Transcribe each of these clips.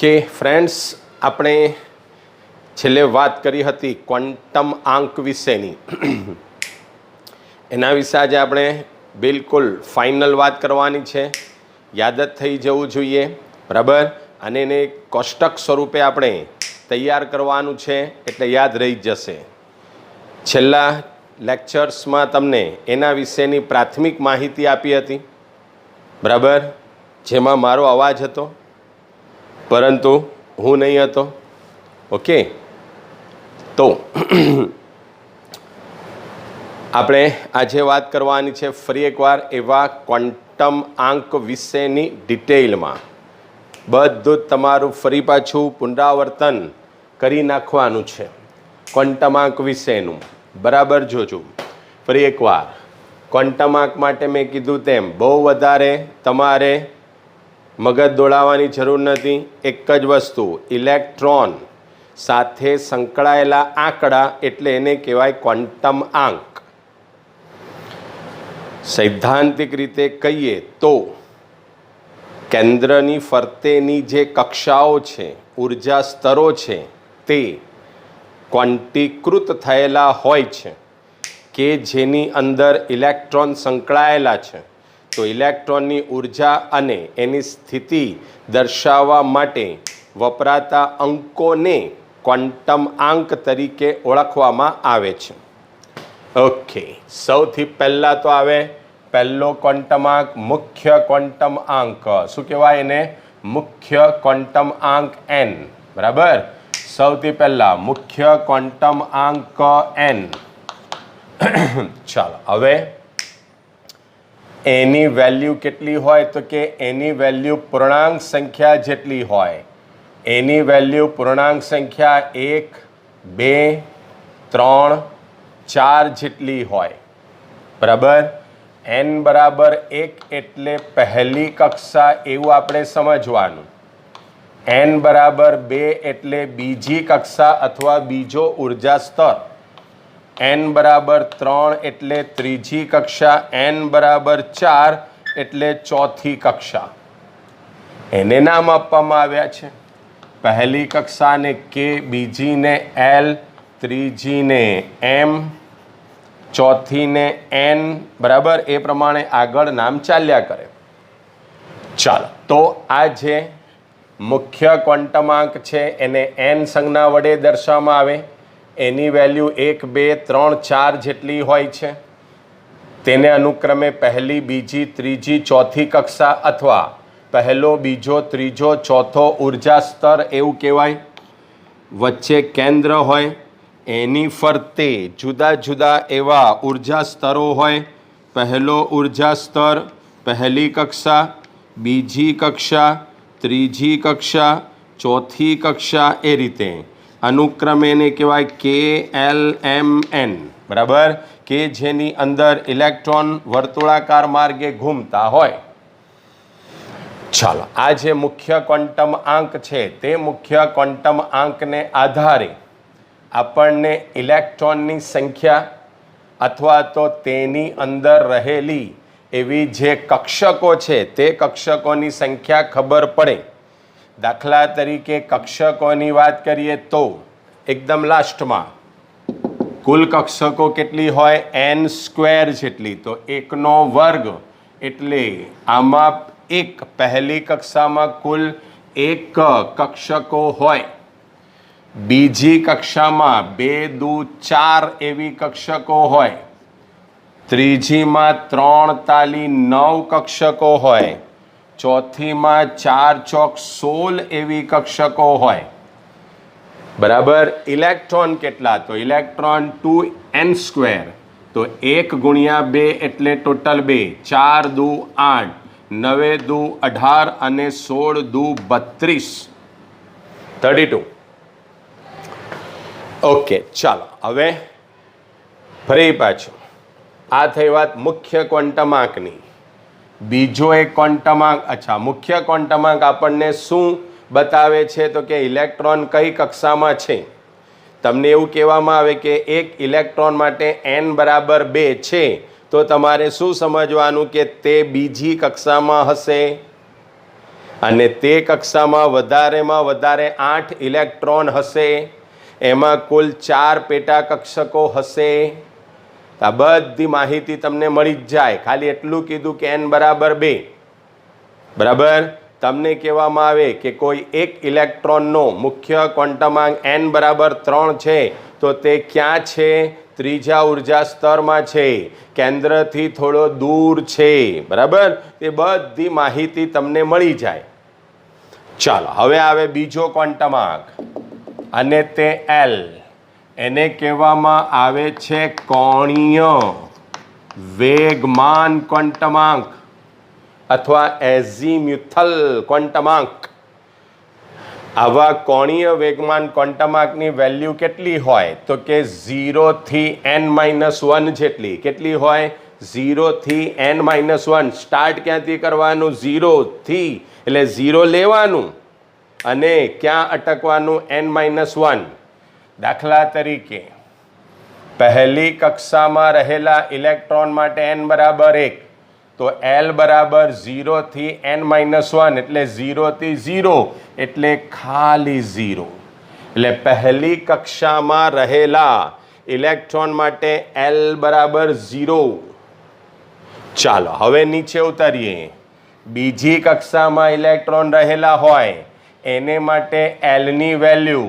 Okay friends, આપણે છેલ્લે વાત કરી હતી ક્વોન્ટમ આંક વિશેની. એના વિશે આજે આપણે બિલકુલ ફાઇનલ વાત કરવાની છે. યાદ જ થઈ જવું જોઈએ, બરાબર. અને એને કોષ્ટક સ્વરૂપે આપણે તૈયાર કરવાનું છે, એટલે યાદ રહી જશે. છેલ્લા લેક્ચર્સમાં તમને એના વિશેની પ્રાથમિક માહિતી આપી હતી, બરાબર, જેમાં મારો અવાજ હતો પરંતુ હું નહીં હતો. ઓકે, તો આપણે આજે વાત કરવાની છે ફરી એકવાર એવા ક્વોન્ટમ આંક વિશેની ડિટેલમાં. બધું જ તમારું ફરી પાછું પુનરાવર્તન કરી નાખવાનું છે ક્વોન્ટમ આંક વિશેનું. બરાબર જોજો ફરી એકવાર. ક્વોન્ટમ આંક માટે મેં કીધું તેમ બહુ વધારે તમારે મગજ દોડાવવાની જરૂર નથી. એક જ વસ્તુ, ઇલેક્ટ્રોન સાથે સંકળાયેલા આંકડા એટલે એને કહેવાય ક્વોન્ટમ આંક. સૈદ્ધાંતિક રીતે કહીએ તો કેન્દ્રની ફરતેની જે કક્ષાઓ છે, ઉર્જા સ્તરો છે, તે ક્વોન્ટીકૃત થયેલા હોય છે કે જેની અંદર ઇલેક્ટ્રોન સંકળાયેલા છે. તો ઇલેક્ટ્રોનની ઉર્જા અને એની સ્થિતિ દર્શાવવા માટે વપરાતા અંકોને ક્વોન્ટમ આંક તરીકે ઓળખવામાં આવે છે. ઓકે, સૌથી પહેલાં તો આવે પહેલો ક્વોન્ટમ આંક, મુખ્ય ક્વોન્ટમ આંક. શું કહેવાય એને? મુખ્ય ક્વોન્ટમ આંક n. બરાબર. સૌથી પહેલાં મુખ્ય ક્વોન્ટમ આંક n. ચાલો, હવે એની વેલ્યુ કેટલી હોય? તો કે એની વેલ્યુ પૂર્ણાંક સંખ્યા જેટલી હોય. એની વેલ્યુ પૂર્ણાંક સંખ્યા 1, 2, 3, 4 જેટલી હોય. બરાબર. n બરાબર 1 એટલે પહેલી કક્ષા, એવું આપણે સમજવાનું. n બરાબર 2 એટલે બીજી કક્ષા અથવા બીજો ઉર્જા સ્તર. n બરાબર 3 એટલે ત્રીજી કક્ષા. n બરાબર 4 એટલે ચોથી કક્ષા. એને નામ આપવામાં આવ્યા છે. પહેલી કક્ષાને k, બીજીને l, ત્રીજીને m, ચોથીને n. બરાબર. એ પ્રમાણે આગળ નામ ચાલ્યા કરે. ચાલો, તો આ જે મુખ્ય ક્વોન્ટમ આંક છે એને n સંજ્ઞા વડે દર્શાવવામાં આવે. એની વેલ્યુ 1, 2, 3, 4 જેટલી હોય છે. તેને અનુક્રમે પહેલી, બીજી, ત્રીજી, ચોથી કક્ષા અથવા પહેલો, બીજો, ત્રીજો, ચોથો ઉર્જા સ્તર એવું કહેવાય. વચ્ચે કેન્દ્ર હોય, એની ફરતે જુદા જુદા એવા ઉર્જા સ્તરો હોય. પહેલો ઉર્જા સ્તર, પહેલી કક્ષા, બીજી કક્ષા, ત્રીજી કક્ષા, ચોથી કક્ષા, એ રીતે અનુક્રમે એને કહેવાય k, l, m, n. બરાબર. કે જેની અંદર ઇલેક્ટ્રોન વર્તુળાકાર માર્ગે ઘૂમતા હોય. ચાલો, આ જે મુખ્ય ક્વોન્ટમ આંક છે તે મુખ્ય ક્વોન્ટમ આંકને આધારે આપણને ઇલેક્ટ્રોનની સંખ્યા અથવા તો તેની અંદર રહેલી એવી જે કક્ષકો છે તે કક્ષકોની સંખ્યા ખબર પડે. દાખલા તરીકે કક્ષકોની વાત કરીએ તો એકદમ લાસ્ટમાં કુલ કક્ષકો કેટલી હોય? n² જેટલી. તો 1નો વર્ગ એટલે આમાં એક પહેલી કક્ષામાં કુલ 1 કક્ષકો હોય. બીજી કક્ષામાં 2, 2, 4 એવી કક્ષકો હોય. ત્રીજીમાં 3 તાલી 9 કક્ષકો હોય. ચોથીમાં 4 ચોક 16 એવી કક્ષકો હોય. બરાબર. ઇલેક્ટ્રોન કેટલા? તો ઇલેક્ટ્રોન 2n². તો 1 ગુણ્યા 2 એટલે ટોટલ 2. 4 દુ 8, 9 દુ 18 અને 16 દુ 32, 32. ઓકે, ચાલો હવે ફરી પાછું. આ થઈ વાત મુખ્ય ક્વોન્ટમ આંકની. બીજો એક ક્વોન્ટમ આંક. અચ્છા, મુખ્ય ક્વોન્ટમ આંક આપણને શું બતાવે છે? તો કે ઇલેક્ટ્રોન કઈ કક્ષામાં છે. તમને એવું કહેવામાં આવે કે એક ઇલેક્ટ્રોન માટે n બરાબર 2 છે, તો તમારે શું સમજવાનું કે તે બીજી કક્ષામાં હશે. અને તે કક્ષામાં વધારેમાં વધારે 8 ઇલેક્ટ્રોન હશે, એમાં કુલ 4 પેટા કક્ષકો હશે. આ બધી માહિતી તમને મળી જ જાય. ખાલી એટલું કીધું કે n બરાબર 2. બરાબર. તમને કહેવામાં આવે કે કોઈ એક ઇલેક્ટ્રોનનો મુખ્ય ક્વોન્ટમાંક n બરાબર 3 છે, તો તે ક્યાં છે? ત્રીજા ઉર્જા સ્તરમાં છે, કેન્દ્રથી થોડો દૂર છે. બરાબર. એ બધી માહિતી તમને મળી જાય. ચાલો હવે આવે બીજો ક્વોન્ટમાંક, અને તે L. એને કહેવામાં આવે છે કોણીય વેગમાન ક્વોન્ટમાંક અથવા એઝીમ્યુથલ ક્વોન્ટમાંક. આવા કોણીય વેગમાન ક્વોન્ટમાંકની વેલ્યુ કેટલી હોય? તો કે 0 થી n-1 જેટલી. કેટલી હોય? 0 થી n-1. સ્ટાર્ટ ક્યાંથી કરવાનું? 0 થી. એટલે 0 લેવાનું અને ક્યાં અટકવાનું? n-1. દાખલા તરીકે પહેલી કક્ષામાં રહેલા ઇલેક્ટ્રોન માટે n બરાબર 1, તો L બરાબર 0 થી n-1 એટલે 0 થી 0 એટલે ખાલી 0. એટલે પહેલી કક્ષામાં રહેલા ઇલેક્ટ્રોન માટે L બરાબર 0. ચાલો હવે નીચે ઉતરીએ. બીજી કક્ષામાં ઇલેક્ટ્રોન રહેલા હોય એને માટે L ની વેલ્યુ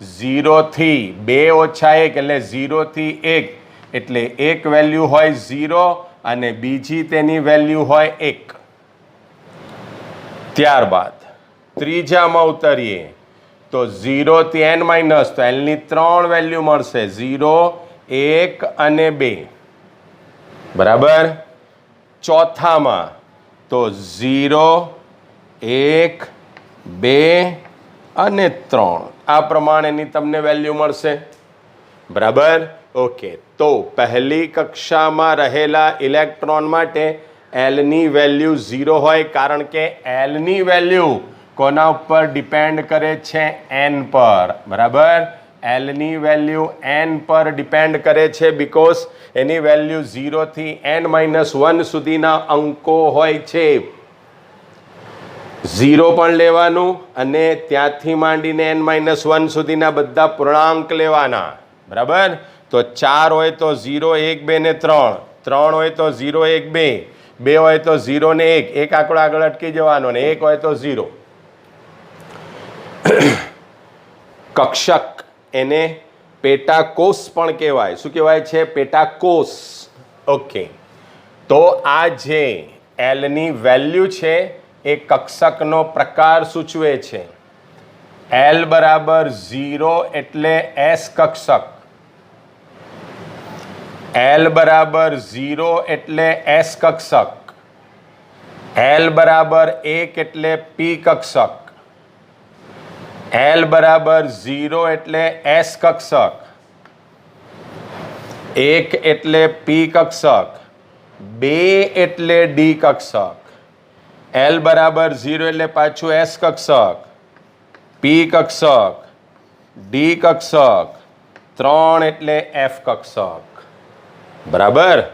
0 થી 2 ઓછા 1 એટલે 0 થી 1 એટલે એક વેલ્યુ હોય 0 અને બીજી તેની વેલ્યુ હોય 1. ત્યારબાદ ત્રીજામાં ઉતરીએ તો 0 થી n- તો L ની 3 વેલ્યુ મળશે, 0, 1 અને 2. બરાબર. ચોથામાં તો 0, 1, 2 અને 3 આ પ્રમાણેની તમને વેલ્યુ મળશે. બરાબર. ઓકે. તો પહેલી કક્ષામાં રહેલા ઇલેક્ટ્રોન માટે L ની વેલ્યુ 0 હોય, કારણ કે L ની વેલ્યુ કોના ઉપર ડિપેન્ડ કરે છે? n પર. બરાબર. L ની વેલ્યુ n પર ડિપેન્ડ કરે છે, બીકોઝ એની વેલ્યુ 0 થી n-1 સુધીના અંકો હોય છે. 0 પણ લેવાનું અને ત્યાંથી માંડીને n-1 સુધીના બધા પૂર્ણાંક લેવાના. બરાબર. તો 4 હોય તો 0, 1, 2 ને 3, 3 હોય તો 0, 1, 2, 2 હોય તો 0 ને 1, એક આંકડો આગળ અટકી જવાનો, ને 1 હોય તો 0. કક્ષક એને પેટાકોષ પણ કહેવાય. શું કહેવાય છે? પેટાકોષ. ઓકે. તો આ જે L ની વેલ્યુ છે એ કક્ષકનો પ્રકાર સૂચવે છે. L બરાબર 0 એટલે S કક્ષક. L બરાબર 0 એટલે S કક્ષક. L બરાબર 1 એટલે P કક્ષક. L બરાબર 0 એટલે S કક્ષક. 1 એટલે P કક્ષક. 2 એટલે D કક્ષક. L બરાબર 0 એટલે પાછું S કક્ષક, P કક્ષક, D કક્ષક, 3 એટલે F કક્ષક. બરાબર.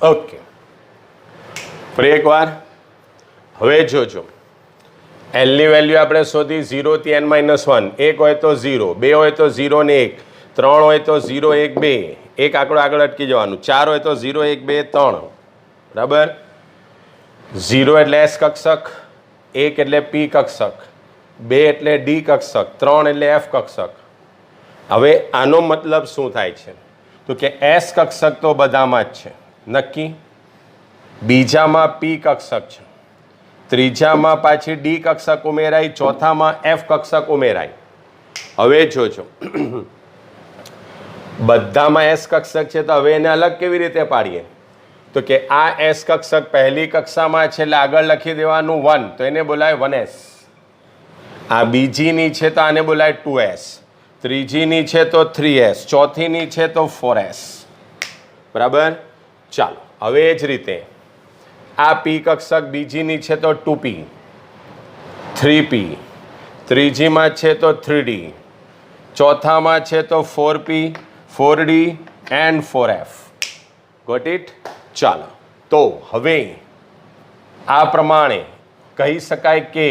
ઓકે. ફરી એકવાર હવે જોજો. એલની વેલ્યુ આપણે શોધી 0 થી n-1, 1 હોય તો 0, 2 હોય તો 0 ને 1, 3 હોય તો 0, 1, 2, એક આંકડો આગળ અટકી જવાનું, 4 હોય તો 0, 1, 2, 3, બરાબર. 0 એટલે એસ કક્ષક, 1 એટલે પી કક્ષક, 2 એટલે ડી કક્ષક, 3 એટલે એફ કક્ષક. હવે આનો મતલબ શું થાય છે તો કે એસ કક્ષક તો બધામાં જ છે નક્કી, બીજામાં પી કક્ષક છે, ત્રીજામાં પાછી ડી કક્ષક ઉમેરાય, ચોથામાં એફ કક્ષક ઉમેરાય. હવે જોજો બધામાં એસ કક્ષક છે તો હવે એને અલગ કેવી રીતે પાડીએ તો કે આ એસ કક્ષક પહેલી કક્ષામાં છે એટલે આગળ લખી દેવાનું 1, તો એને બોલાય 1s. આ બીજીની છે તો આને બોલાય 2s, ત્રીજીની છે તો 3s, ચોથીની છે તો 4s. બરાબર. ચાલો હવે એ જ રીતે આ પી કક્ષક બીજીની છે તો 2p, 3p, ત્રીજીમાં છે તો 3d, ચોથામાં છે તો 4p, 4d and 4f. Got it. ચાલો તો હવે આ પ્રમાણે કહી શકાય કે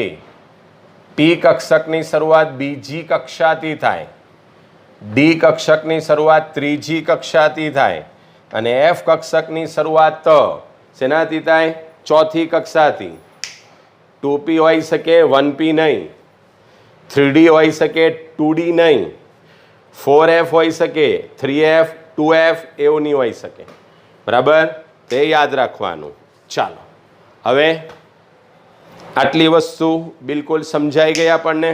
પી કક્ષકની શરૂઆત બીજી કક્ષાથી થાય, ડી કક્ષકની શરૂઆત ત્રીજી કક્ષાથી થાય અને એફ કક્ષકની શરૂઆત શેનાથી થાય? ચોથી કક્ષાથી. 2p હોઈ શકે, 1p નહીં, 3d હોઈ શકે, 2d નહીં, 4f હોઈ શકે, 3f, 2f એવું નહીં હોઈ શકે. બરાબર, તે યાદ રાખવાનું. ચાલો હવે આટલી વસ્તુ બિલકુલ સમજાઈ ગઈ આપણને.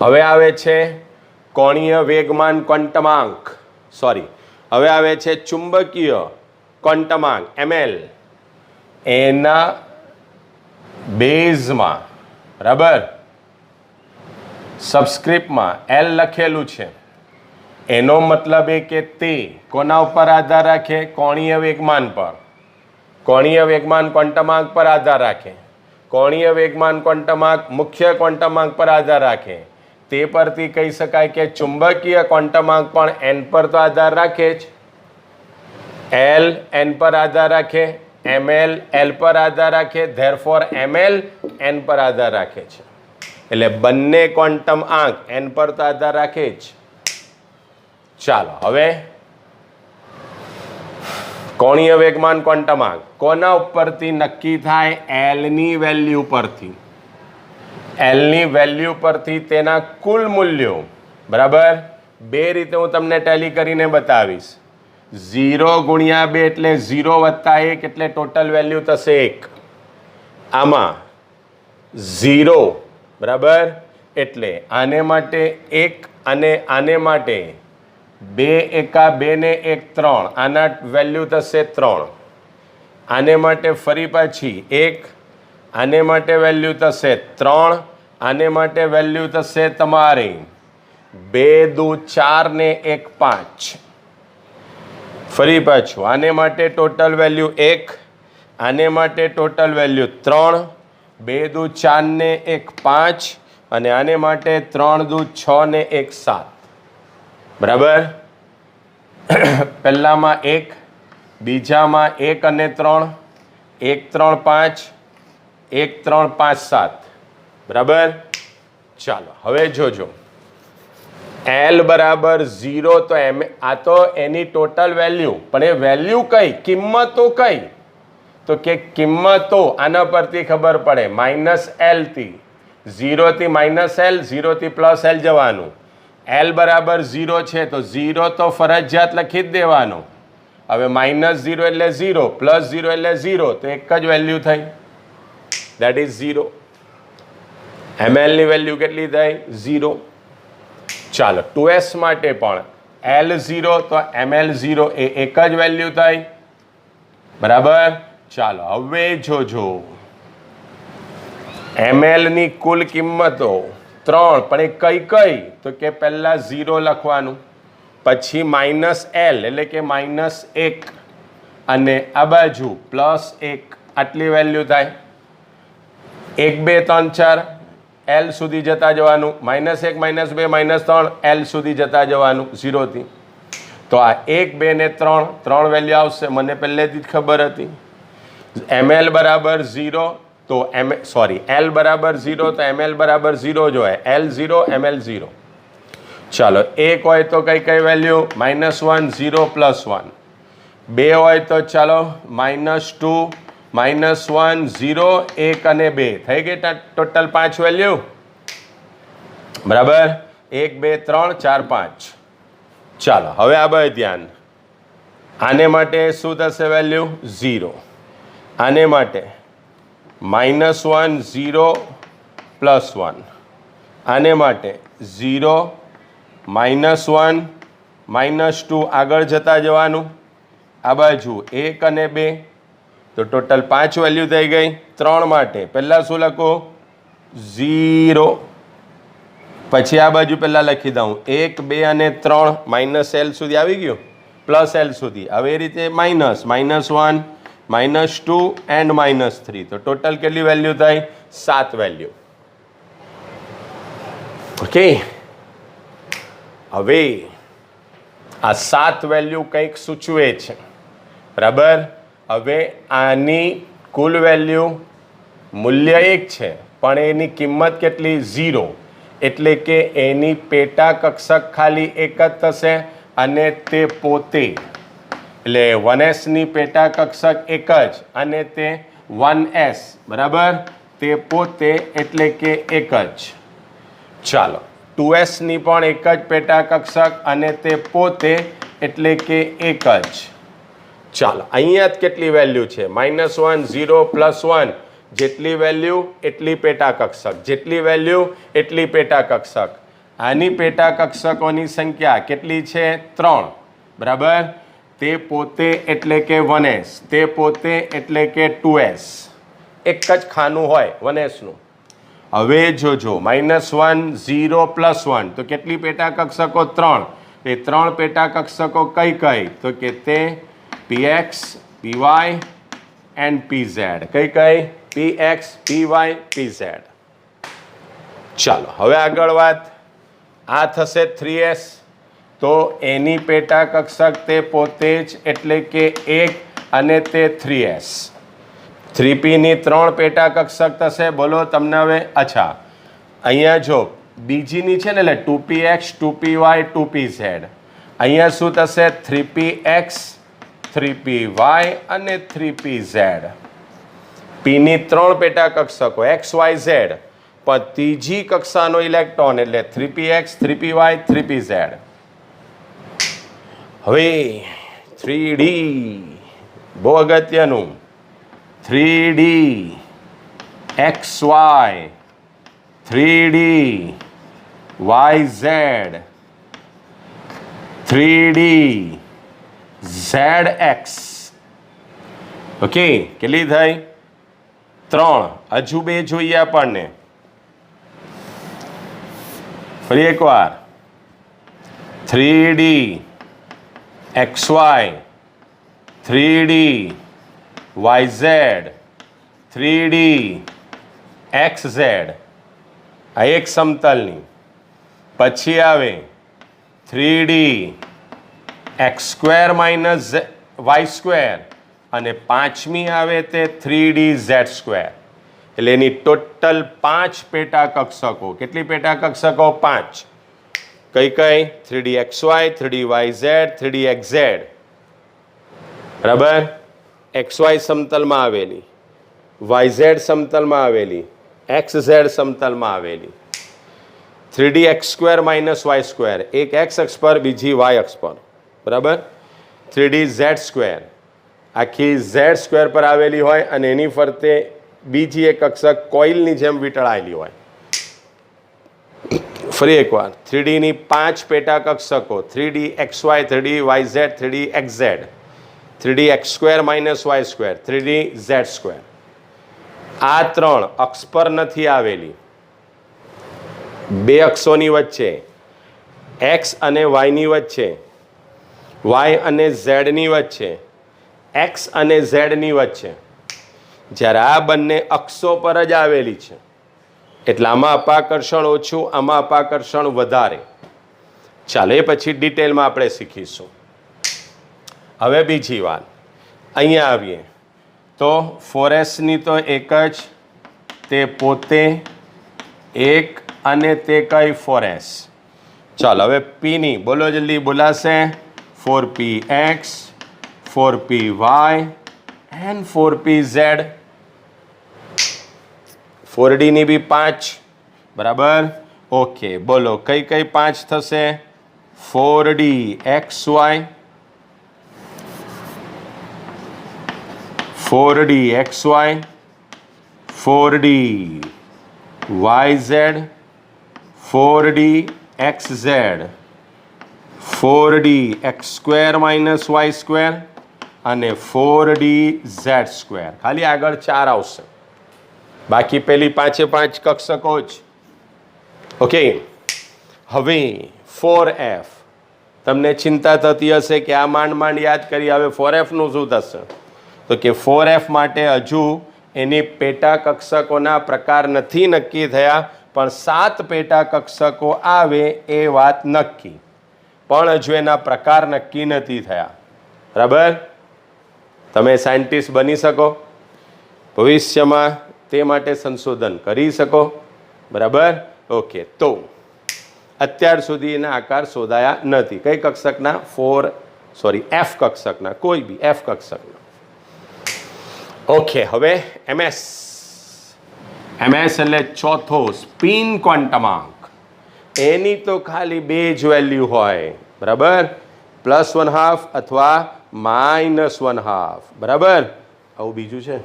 હવે આવે છે કોણીય વેગમાન ક્વોન્ટમાંક, હવે આવે છે ચુંબકીય ક્વોન્ટમાંક ml. એના બેઝમાં બરાબર સબસ્ક્રિપ્ટમાં એલ લખેલું છે, એનો મતલબ એ કે તે કોના ઉપર આધાર રાખે? કોણીય વેગમાન પર. કોણીય વેગમાન ક્વોન્ટમાંક પર આધાર રાખે. કોણીય વેગમાન ક્વોન્ટમાંક મુખ્ય ક્વોન્ટમાંક પર આધાર રાખે. તે પરથી કહી શકાય કે ચુંબકીય ક્વોન્ટમાંક પણ એન પર તો આધાર રાખે જ. એલ એન પર આધાર રાખે, ml એલ પર આધાર રાખે, ધેરફોર ml એન પર આધાર રાખે છે. એટલે બંને ક્વોન્ટમ આંક એન પર તો આધાર રાખે જ. ચાલો હવે કોણીય વેગમાન ક્વોન્ટમાંક કોના ઉપરથી નક્કી થાય? એલની વેલ્યુ પરથી. એલની વેલ્યુ પરથી તેના કુલ મૂલ્યો. બરાબર, બે રીતે હું તમને ટેલી કરીને બતાવીશ. 0 ગુણ્યા 2 એટલે 0 વત્તા 1 એટલે ટોટલ વેલ્યુ થશે 1. આમાં 0 બરાબર એટલે આને માટે 1 અને આને માટે 2 એકા 2 ને 1 3, આના વેલ્યુ થશે 3. આને માટે ફરી પાછી 1, આને માટે વેલ્યુ થશે 3, આને માટે વેલ્યુ થશે તમારી 2 દુ 4 ને 1 5. ફરી પાછું આને માટે ટોટલ વેલ્યુ 1, આને માટે ટોટલ વેલ્યુ 3, 2 દુ 4 ને 1 5 અને આને માટે 3 દુ 6 ને 1 7. બરાબર, પહેલામાં 1, બીજામાં 1 અને 3, 1 3 5, 1 3 5 7. બરાબર. ચાલો હવે જોજો એલ બરાબર 0 તો આ તો એની ટોટલ વેલ્યુ, પણ એ વેલ્યુ કઈ? કિંમતો કઈ? તો કે કિંમતો આના પરથી ખબર પડે. -l થી 0 થી -l, 0 થી +l જવાનું. એલ બરાબર 0 છે તો 0 તો ફરજિયાત લખી જ દેવાનો. હવે -0 એટલે 0, +0 એટલે 0, તો એક જ વેલ્યુ થઈ, દેટ ઇઝ 0. ml ની વેલ્યુ કેટલી થઈ? 0. ચાલો 2s માટે પણ L0 તો ml0 એ એક જ વેલ્યુ થઈ. બરાબર. ચાલો હવે જોજો ml ની કુલ કિંમતો 3, પણ એ કઈ કઈ? તો કે પહેલા 0 લખવાનું, પછી -l એટલે કે -1 અને આ બાજુ +1, આટલી વેલ્યુ થાય. 1 2 3 4 L સુધી જતા જવાનું, -1 -2 -3 L સુધી જતા જવાનું 0 થી. તો આ 1 2 ને 3 વેલ્યુ આવશે, મને પહેલેથી જ ખબર હતી. ml બરાબર 0 તો L બરાબર 0 તો ML બરાબર 0 જ હોય. L0 ML 0. ચાલો 1 હોય તો કઈ કઈ વેલ્યુ -1 0 +1. 2 હોય તો ચાલો -2 -1 0 1 અને 2 થઈ ગઈ ટોટલ 5 વેલ્યુ બરાબર. 1 2 3 4 5. ચાલો હવે આ બધું ધ્યાન. આને માટે શું થશે વેલ્યુ 0. આને માટે -1 0 +1. આને માટે 0 -1 -2 આગળ જતા જવાનું. આ બાજુ 1 અને 2 તો ટોટલ 5 વેલ્યુ થઈ ગઈ. 3 માટે પહેલાં શું લખું 0. પછી આ બાજુ પહેલાં લખી દઉં 1 2 અને 3 -L સુધી આવી ગયું +L સુધી. હવે એ રીતે -1 -2 એન્ડ -3 તો ટોટલ કેટલી વેલ્યુ થઈ 7 વેલ્યુ. ઓકે હવે આ 7 વેલ્યુ કંઈક સૂચવે છે બરાબર. હવે આની કુલ વેલ્યુ મૂલ્ય 1 છે પણ એની કિંમત કેટલી 0 એટલે કે એની પેટા કક્ષક ખાલી એક જ થશે અને તે પોતે એટલે 1s ની પેટા કક્ષક એક જ અને તે 1s બરાબર તે પોતે એટલે કે એક જ. ચાલો 2s ની પણ એક જ પેટા કક્ષક અને તે પોતે એટલે કે એક જ. ચાલો અહીંયા જ કેટલી વેલ્યુ છે -1 0 +1 જેટલી વેલ્યુ એટલી પેટા કક્ષક જેટલી વેલ્યુ એટલી પેટા કક્ષક. આની પેટા કક્ષકોની સંખ્યા કેટલી છે 3 બરાબર. તે પોતે એટલે કે 1s તે પોતે એટલે કે 2s એક જ ખાનું હોય 1s નું. હવે જોજો -1 0 +1 તો કેટલી પેટા કક્ષકો 3. એ 3 પેટા કક્ષકો કઈ કઈ તો કે તે px py એન્ડ pz. કઈ કઈ px py pz. ચાલો હવે આગળ વાત. આ થશે 3s તો એની પેટા કક્ષક તે પોતે જ એટલે કે 1 અને તે 3s. 3p ની 3 પેટા કક્ષક થશે બોલો તમને હવે. અચ્છા અહીંયા જો બીજીની છે ને એટલે 2px 2py 2pz. અહીંયા શું થશે 3px 3py અને 3pz. p ની 3 પેટા કક્ષકો x y z પણ ત્રીજી કક્ષાનો ઇલેક્ટ્રોન એટલે 3px 3py 3pz. હવે 3D બહુ અગત્યનું 3D XY 3D YZ 3D ZX. Okay કેટલી થઈ 3. હજુ 2 જોઈએ આપણને. ફરી એકવાર 3D XY 3D YZ 3D XZ. આ એક સમતલની. પછી આવે 3D x² - y² અને પાંચમી આવે તે 3D Z². એટલે એની ટોટલ 5 પેટા કક્ષકો. કેટલી પેટા કક્ષકો 5. કઈ કઈ 3D XY 3D YZ 3D XZ બરાબર. XY સમતલમાં આવેલી YZ સમતલમાં આવેલી XZ સમતલમાં આવેલી. 3D x² - y². એક x અક્ષ પર બીજી y અક્ષ પર બરાબર. 3D Z² આખી Z² પર આવેલી હોય અને એની ફરતે બીજી એક કક્ષક કોઇલની જેમ વીંટળાયેલી હોય. ફરી એકવાર 3D ની 5 પેટા કક્ષકો 3D XY 3D YZ 3D XZ 3D x² - y², 3D z². આ 3 અક્ષ પર નથી આવેલી. 2 અક્ષોની વચ્ચે x અને y ની વચ્ચે y અને z ની વચ્ચે x અને z ની વચ્ચે. જ્યારે આ બંને અક્ષો પર જ આવેલી છે એટલે આમાં અપાકર્ષણ ઓછું આમાં અપાકર્ષણ વધારે. ચાલો એ પછી ડિટેલમાં આપણે શીખીશું. હવે બીજી વાત અહીંયા આવીએ તો 4s ની તો એક જ તે પોતે 1 અને તે કઈ 4s. ચાલો હવે પીની બોલો જલ્દી બોલાશે 4px 4py and 4pz. 4d ની બી 5 બરાબર. ઓકે બોલો કઈ કઈ 5 થશે 4d xy 4d xy 4d yz 4d xz 4d x square minus y square અને 4d z સ્ક્વેર. ખાલી આગળ 4 આવશે, બાકી પેલી 5 કક્ષકો જ. ઓકે હવે 4f તમને ચિંતા થતી હશે કે આ માંડ યાદ કરી, હવે 4f નું શું થશે? તો કે 4f માટે હજુ એની પેટા કક્ષકોના પ્રકાર નથી નક્કી થયા, પણ 7 પેટા કક્ષકો આવે એ વાત નક્કી, પણ હજુ એના પ્રકાર નક્કી નથી થયા. બરાબર. તમે સાયન્ટિસ્ટ બની શકો, ભવિષ્યમાં તે માટે સંશોધન કરી શકો. બરાબર. ઓકે તો અત્યાર સુધી એના આકાર શોધાયા નથી. કઈ કક્ષકના? એફ કક્ષકના, કોઈ બી એફ કક્ષકના. ઓકે હવે એમએસ એટલે ચોથો સ્પિન ક્વોન્ટમાંક. એની તો ખાલી 2 જ વેલ્યુ હોય. બરાબર. +1/2 અથવા -1/2. બરાબર. આવું બીજું છે?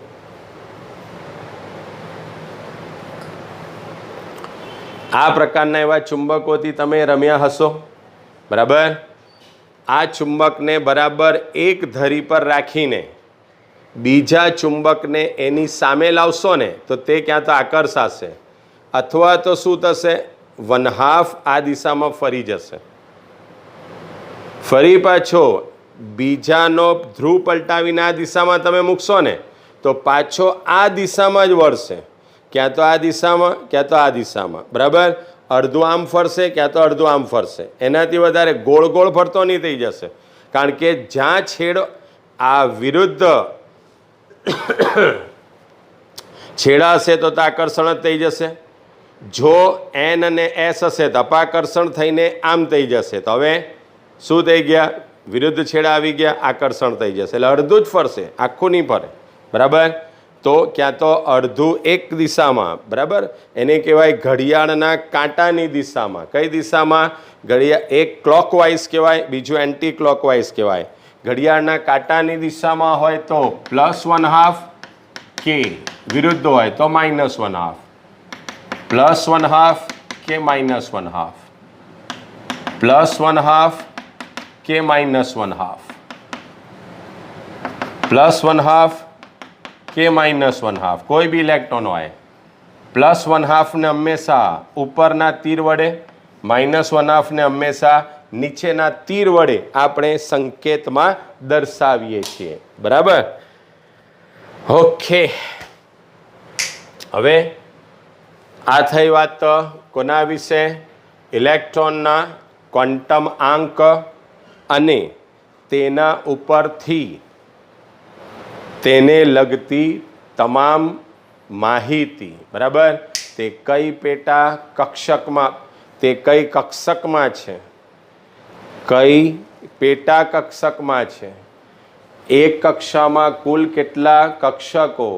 આ પ્રકારના એવા ચુંબકોથી તમે રમ્યા હશો. બરાબર. આ ચુંબકને બરાબર એક ધરી પર રાખીને બીજા ચુંબકને એની સામે લાવશો ને તો તે ક્યાં તો આકર્ષાશે, અથવા તો શું થશે 1/2 આ દિશામાં ફરી જશે. ફરી પાછો બીજાનો ધ્રુવ પલટાવીને આ દિશામાં તમે મૂકશો ને તો પાછો આ દિશામાં જ વળશે, ક્યાં તો આ દિશામાં ક્યાં તો આ દિશામાં. બરાબર. અડધું આમ ફરશે ક્યાં તો અડધું આમ ફરશે, એનાથી વધારે ગોળ ગોળ ફરતો નહીં થઈ જશે, કારણ કે જ્યાં છેડો આ વિરુદ્ધ છેડા હશે તો આકર્ષણ જ થઈ જશે. જો એન અને એસ હશે તો અપાકર્ષણ થઈને આમ થઈ જશે. તો હવે શું થઈ ગયા? વિરુદ્ધ છેડા આવી ગયા, આકર્ષણ થઈ જશે. એટલે અડધું જ ફરશે, આખું નહીં ફરે. બરાબર. તો ક્યાં તો અડધું એક દિશામાં. બરાબર. એને કહેવાય ઘડિયાળના કાંટાની દિશામાં. કઈ દિશામાં? એક ક્લોકવાઇઝ કહેવાય, બીજું એન્ટી ક્લોકવાઇઝ કહેવાય. ઘડિયાળના કાંટાની દિશામાં હોય તો +1/2 કે વિરુદ્ધ હોય તો -1/2. +1/2 કે -1/2. +1/2 કે -1/2. +1/2 કે -1/2. કોઈ બી ઇલેક્ટ્રોન હોય +1/2 ને હંમેશા ઉપરના તીર વડે, -1/2 ને હંમેશા નીચેના તીર વડે આપણે સંકેતમાં દર્શાવીએ છીએ. બરાબર. ઓકે હવે આ થઈ વાત કોના વિશે? ઇલેક્ટ્રોનના ક્વોન્ટમ આંક અને તેના ઉપરથી તેને લગતી તમામ માહિતી. બરાબર. તે કઈ પેટા કક્ષકમાં, તે કઈ કક્ષકમાં છે, કઈ પેટા કક્ષકમાં છે, એક કક્ષામાં કુલ કેટલા કક્ષકો,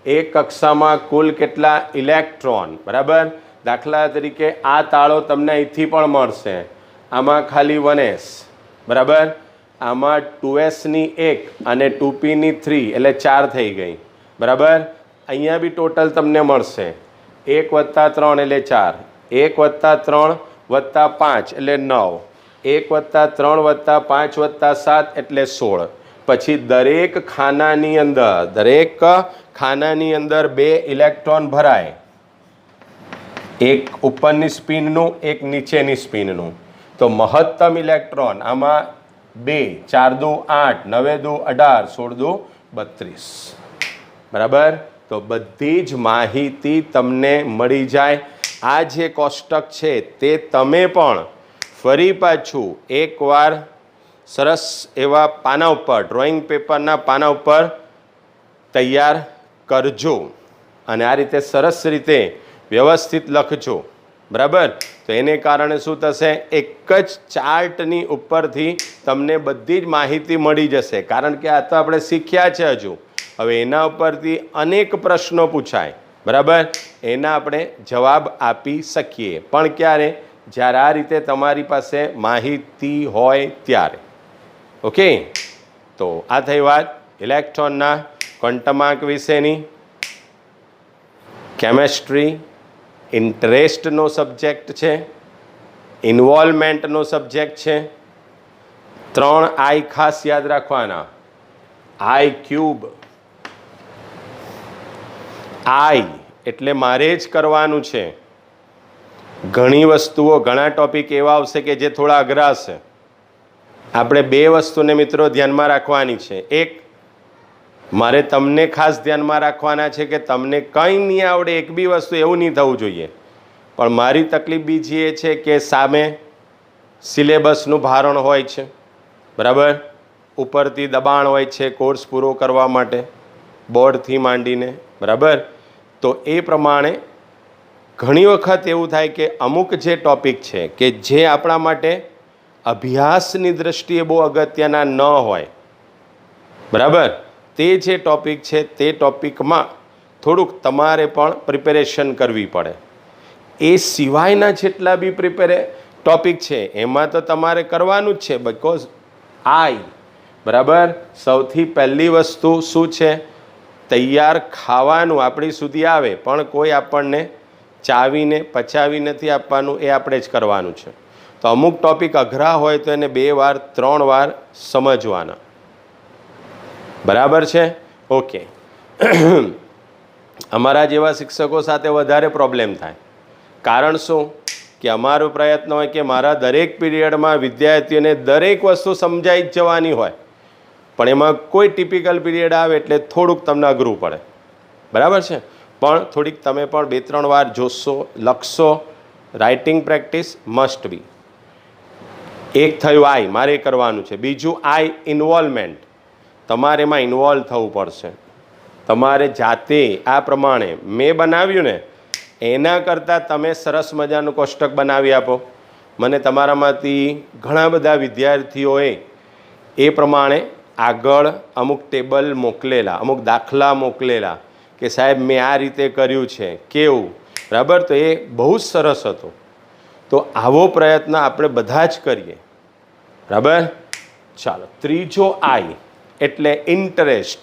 એક કક્ષામાં કુલ કેટલા ઇલેક્ટ્રોન. બરાબર. દાખલા તરીકે આ તાળો તમને અહીંથી પણ મળશે, આમાં ખાલી 1s. બરાબર. આમાં 2s ની 1 અને 2p ની 3 એટલે 4 થઈ ગઈ. બરાબર. અહીંયા બી ટોટલ તમને મળશે 1 + 3 એટલે 4, 1 + 3 + 5 એટલે 9, 1 + 3 + 5 + 7 એટલે 16. પછી દરેક ખાનાની અંદર 2 ઇલેક્ટ્રોન ભરાય, એક ઉપરની સ્પિનનું, એક નીચેની સ્પિનનું. તો મહત્તમ ઇલેક્ટ્રોન આમાં 2, 4 × 2 = 8, 9 × 2 = 18, 16 × 2 = 32. બરાબર. તો બધી જ માહિતી તમને મળી જાય. આ જે કોષ્ટક છે તે તમે પણ ફરી પાછું એકવાર સરસ એવા પાના ઉપર, ડ્રોઈંગ પેપરના પાના ઉપર તૈયાર કરજો. અને આ રીતે સરસ રીતે વ્યવસ્થિત લખજો, બરાબર. તો એને કારણે શું થશે, એક જ ચાર્ટની ઉપરથી તમને બધી જ માહિતી મળી જશે, કારણ કે આ તો આપણે શીખ્યા છે હજુ. હવે એના ઉપરથી અનેક પ્રશ્નો પૂછાય, બરાબર. એના આપણે જવાબ આપી શકીએ, પણ ક્યારે, જ્યારે આ રીતે તમારી પાસે માહિતી હોય ત્યારે. ઓકે, તો આ થઈ વાત ઇલેક્ટ્રોનના ક્વોન્ટમાર્ક વિશેની. કેમેસ્ટ્રી ઇન્ટરેસ્ટનો સબ્જેક્ટ છે, ઇન્વોલ્વમેન્ટનો સબ્જેક્ટ છે. 3 આઈ ખાસ યાદ રાખવાના. આઈ ક્યુબ, આઈ એટલે મારે જ કરવાનું છે. ઘણી વસ્તુઓ, ઘણા ટોપિક એવા આવશે કે જે થોડા અઘરા હશે. આપણે 2 વસ્તુને મિત્રો ધ્યાનમાં રાખવાની છે. એક, મારે તમને ખાસ ધ્યાનમાં રાખવાના છે કે તમને કંઈ નહીં આવડે, એક બી વસ્તુ એવું નહીં થવું જોઈએ. પણ મારી તકલીફ બીજી એ છે કે સામે સિલેબસનું ભારણ હોય છે, બરાબર. ઉપરથી દબાણ હોય છે કોર્સ પૂરો કરવા માટે, બોર્ડથી માંડીને, બરાબર. તો એ પ્રમાણે ઘણી વખત એવું થાય કે અમુક જે ટોપિક છે કે જે આપણા માટે અભ્યાસની દૃષ્ટિએ બહુ અગત્યના ન હોય, બરાબર. તે જે ટોપિક છે તે ટોપિકમાં થોડુંક તમારે પણ પ્રિપેરેશન કરવી પડે. એ સિવાયના જેટલા બી ટોપિક છે એમાં તો તમારે કરવાનું જ છે, બિકોઝ આઈ, બરાબર. સૌથી પહેલી વસ્તુ શું છે, તૈયાર ખાવાનું આપણી સુધી આવે, પણ કોઈ આપણને ચાવીને પચાવી નથી આપવાનું, એ આપણે જ કરવાનું છે. તો અમુક ટોપિક અઘરા હોય તો એને 2 વાર 3 વાર સમજવાના, બરાબર છે. ઓકે. અમારા જેવા શિક્ષકો સાથે વધારે પ્રોબ્લેમ થાય. કારણ શું કે અમારો પ્રયત્ન હોય કે મારા દરેક પીરિયડમાં વિદ્યાર્થીઓને દરેક વસ્તુ સમજાઈ જ જવાની હોય, પણ એમાં કોઈ ટિપિકલ પીરિયડ આવે એટલે થોડુંક તમને અઘરું પડે, બરાબર છે. પણ થોડીક તમે પણ 2-3 વાર જોશો, લખશો. Writing practice must be. એક થયું આઈ, મારે કરવાનું છે. બીજું આઈ ઇન્વોલ્વમેન્ટ, તમારે એમાં ઇન્વોલ્વ થવું પડશે. તમારે જાતે આ પ્રમાણે મેં બનાવ્યું ને એના કરતાં તમે સરસ મજાનું કોષ્ટક બનાવી આપો. મને તમારામાંથી ઘણા બધા વિદ્યાર્થીઓએ એ પ્રમાણે આગળ અમુક ટેબલ મોકલેલા, અમુક દાખલા મોકલેલા કે સાહેબ મેં આ રીતે કર્યું છે, કેવું, બરાબર. તો એ બહુ જ સરસ હતો. તો આવો પ્રયત્ન આપણે બધા જ કરીએ, બરાબર. ચાલો, ત્રીજો આઈ એટલે ઇન્ટરેસ્ટ.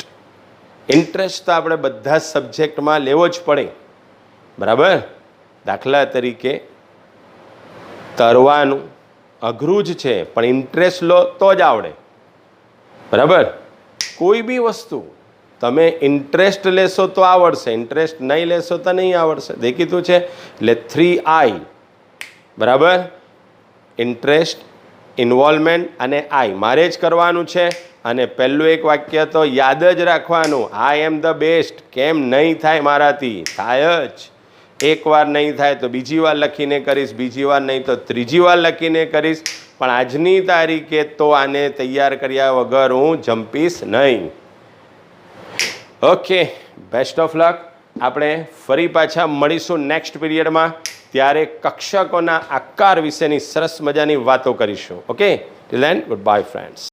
ઇન્ટરેસ્ટ તો આપણે બધા જ સબ્જેક્ટમાં લેવો જ પડે, બરાબર. દાખલા તરીકે તરવાનું અઘરું જ છે, પણ ઇન્ટરેસ્ટ લો તો જ આવડે, બરાબર. કોઈ બી વસ્તુ તમે ઇન્ટરેસ્ટ લેશો તો આવડશે, ઇન્ટરેસ્ટ નહીં લેશો તો નહીં આવડશે. દેખીતું છે. એટલે 3 આઈ, બરાબર. ઇન્ટરેસ્ટ, ઇન્વોલ્વમેન્ટ અને આઈ મારે જ કરવાનું છે. અને પહેલું એક વાક્ય તો યાદ જ રાખવાનું, આઈ એમ ધ બેસ્ટ. કેમ નહીં થાય મારાથી? થાય જ. એકવાર નહીં થાય તો બીજી વાર લખીને કરીશ, બીજી વાર નહીં તો ત્રીજી વાર લખીને કરીશ, પણ આજની તારીખે તો આને તૈયાર કર્યા વગર હું જંપીશ નહીં. Okay, best of luck. આપણે ફરી પાછા મળીશું નેક્સ્ટ પીરિયડમાં, ત્યારે કક્ષકોના આકાર વિશેની સરસ મજાની વાતો કરીશું. Okay, till then good bye friends.